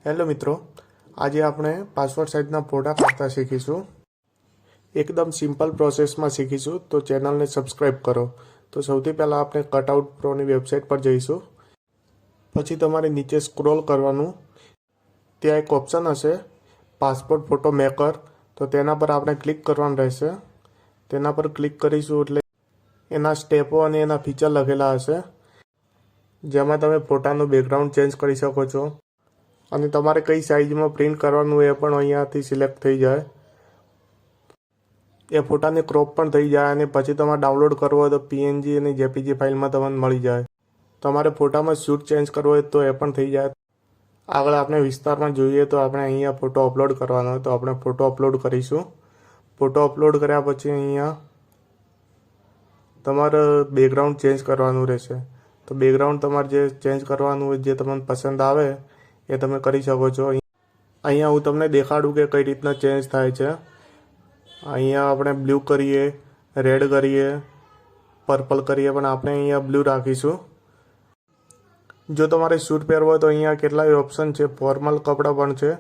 Hello મિત્રો, આજે આપણે પાસપોર્ટ સાઇઝના ફોટા પાડતા શીખીશું. એકદમ સિમ્પલ પ્રોસેસમાં શીખીશું, તો ચેનલને સબસ્ક્રાઈબ કરો. તો સૌથી પહેલાં આપણે કટઆઉટ પ્રોની વેબસાઇટ પર જઈશું. પછી તમારે નીચે સ્ક્રોલ કરવાનું. ત્યાં એક ઓપ્શન હશે પાસપોર્ટ ફોટો મેકર, તો તેના પર આપણે ક્લિક કરવાનું રહેશે. તેના પર ક્લિક કરીશું એટલે એના સ્ટેપો અને એના ફીચર લખેલા હશે, જેમાં તમે ફોટાનું બેકગ્રાઉન્ડ ચેન્જ કરી શકો છો. અને તમારે કઈ સાઇઝમાં પ્રિન્ટ કરવાનું એ પણ અહીંયાથી સિલેક્ટ થઈ જાય. એ ફોટાને ક્રોપ પણ થઈ જાય અને પછી તમારે ડાઉનલોડ કરવો હોય તો પીએનજી અને જેપીજી ફાઇલમાં તમને મળી જાય. તમારે ફોટામાં શૂટ ચેન્જ કરવો હોય તો એ પણ થઈ જાય. આગળ આપણે વિસ્તારમાં જોઈએ તો આપણે અહીંયા ફોટો અપલોડ કરવાનો હોય તો આપણે ફોટો અપલોડ કરીશું. ફોટો અપલોડ કર્યા પછી અહીંયા તમારે બેકગ્રાઉન્ડ ચેન્જ કરવાનું રહેશે. તો બેકગ્રાઉન્ડ તમારે જે ચેન્જ કરવાનું હોય, જે તમને પસંદ આવે એ તમે કરી શકો છો. અહીંયા હું તમને દેખાડું કે કઈ રીતના ચેન્જ થાય છે. અહીંયા આપણે બ્લુ કરીએ, રેડ કરીએ, પર્પલ કરીએ, પણ આપણે અહીંયા બ્લુ રાખીશું. જો તમારે શૂટ પહેરવો હોય તો અહીંયા કેટલાય ઓપ્શન છે. ફોર્મલ કપડાં પણ છે,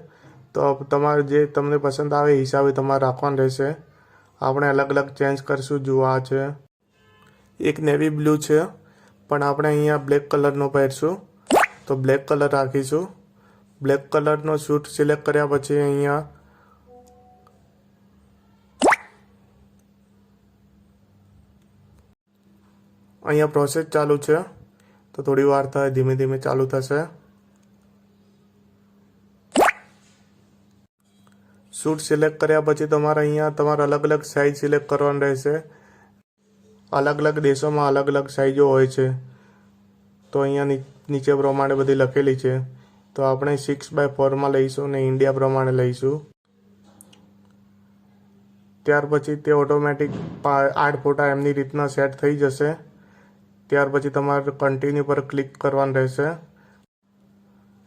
તો તમારે જે તમને પસંદ આવે એ હિસાબે તમારે રાખવાનું રહેશે. આપણે અલગ અલગ ચેન્જ કરીશું. જુઓ, આ છે એક નેવી બ્લુ છે, પણ આપણે અહીંયા બ્લેક કલરનો પહેરશું, તો બ્લેક કલર રાખીશું. બ્લેક કલરનો શૂટ સિલેક્ટ કર્યા પછી અહીંયા પ્રોસેસ ચાલુ છે, તો થોડી વાર થાય, ધીમે ધીમે ચાલુ થશે. શૂટ સિલેક્ટ કર્યા પછી તમારે અહીંયા તમારે અલગ અલગ સાઇઝ સિલેક્ટ કરવાની રહેશે. અલગ અલગ દેશોમાં અલગ અલગ સાઇઝો હોય છે, તો અહીંયા નીચે પ્રમાણે બધી લખેલી છે. તો આપણે 6x4માં લઈશું અને ઇન્ડિયા પ્રમાણે લઈશું. ત્યાર પછી તે ઓટોમેટિક 8 ફોટા એમની રીતના સેટ થઈ જશે. ત્યાર પછી તમારે કન્ટિન્યુ પર ક્લિક કરવાનું રહેશે.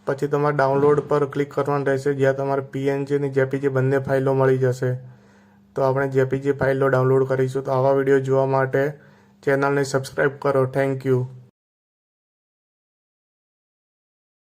પછી તમારે ડાઉનલોડ પર ક્લિક કરવાનું રહેશે, જ્યાં તમારે પીએનજી અને જેપીજી બંને ફાઇલો મળી જશે. તો આપણે જેપીજી ફાઇલો ડાઉનલોડ કરીશું. તો આવા વિડીયો જોવા માટે ચેનલને સબસ્ક્રાઈબ કરો. Thank you.